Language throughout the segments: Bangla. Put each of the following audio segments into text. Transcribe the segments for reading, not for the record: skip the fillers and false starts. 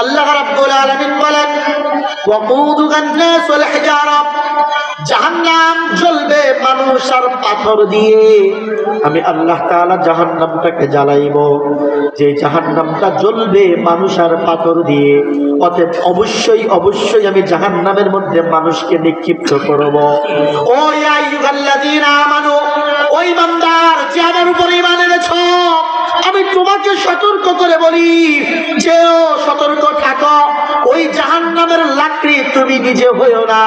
আল্লাহ রাব্বুল আলামিন বলেন ওয়াকুদুহান নাস ওয়াল হিজারা, জাহান্নাম জ্বলবে মানুষ আর পাথর দিয়ে। আমি আল্লাহ তাআলা জাহান্নামটাকে জ্বালাইব, যে জাহান্নামটা জ্বলবে মানুষ আর পাথর দিয়ে। অতএব অবশ্যই অবশ্যই আমি জাহান্নামের মধ্যে মানুষকে নিক্ষিপ্ত করব। ও ইয়া আইয়ুহাল্লাযীনা আমানু, ওই ইমানদার যে আমার উপর ঈমান এনেছো, আমি তোমাকে সতর্ক করে বলি যে সতর্ক থাকো, ওই জাহান্নামের লাকড়ি তুমি নিজে হইও না,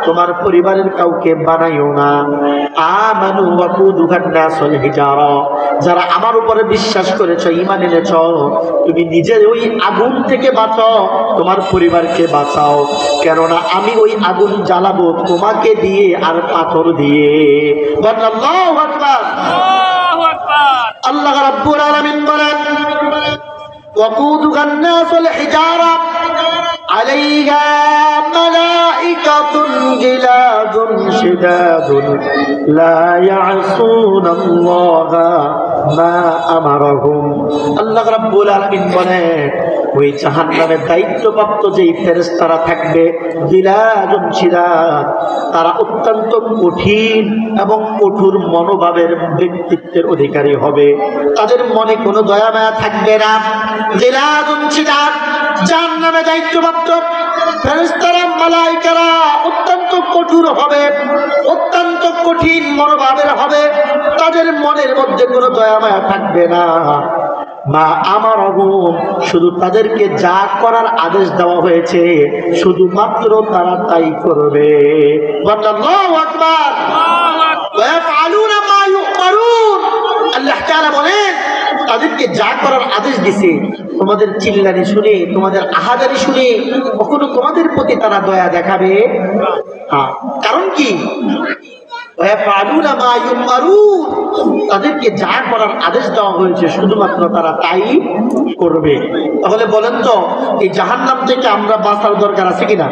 তোমার পরিবারের কাউকে বানাইও না। আমানু ওয়াকুদুহান নাস ওয়াল হিজারা, যারা আমার উপরে বিশ্বাস করেছো, ঈমান এনেছো, তুমি নিজে ওই আগুন থেকে বাঁচো, তোমার পরিবারকে বাঁচাও। কেননা আমি ওই আগুন জ্বালাবো তোমাকে দিয়ে আর পাথর দিয়ে। আল্লাহু আকবার, আল্লাহু আকবার। আল্লাহ রাব্বুল আলামিন বলেন ওয়াকুদুহান নাস ওয়াল হিজারা আলাইহা মালাইকাতুন গিলাদুন শিদাদুন লা ইয়াসুনাল্লাহা মা আমারাহুম। আল্লাহ রাব্বুল আলামিন বলেন ওই জাহান্নামের দায়িত্বপ্রাপ্ত যেই ফেরেশতারা থাকবে, গিলাদুন শিদাদ, তারা অত্যন্ত কঠিন এবং কঠোর মনোভাবের ব্যক্তিত্বের অধিকারী হবে। তাদের মনে কোনো দয়া মায়া থাকবে না। গিলাদুন শিদাদ, জাহান্নামে দায়িত্বপ্রাপ্ত ফেরেশতারা, মালায়েকারা অত্যন্ত কঠোর হবে, অত্যন্ত কঠিন মনোভাবের হবে। তাদের মনের মধ্যে কোনো দয়া মায়া থাকবে না। মা আমারহুম, শুধু তাদেরকে যা করার আদেশ দেওয়া হয়েছে শুধুমাত্র তারা তাই করবে। আল্লাহু আকবার, ওয়াফআলুনা মা ইউমারুন। আল্লাহ তাআলা বলেন তাদেরকে যা করার আদেশ দিছে, তোমাদের চিল্লানি শুনে, তোমাদের আহাজারি শুনে কখনো তোমাদের প্রতি তারা দয়া দেখাবে? কারণ কি? ওয়াফআলুনা মা ইউমারুন, তাদেরকে যা করার আদেশ দেওয়া হয়েছে শুধুমাত্র তারা তাই করবে। তাহলে বলেন তো এই জাহান্নাম থেকে আমরা বাঁচার দরকার আছে কিনা?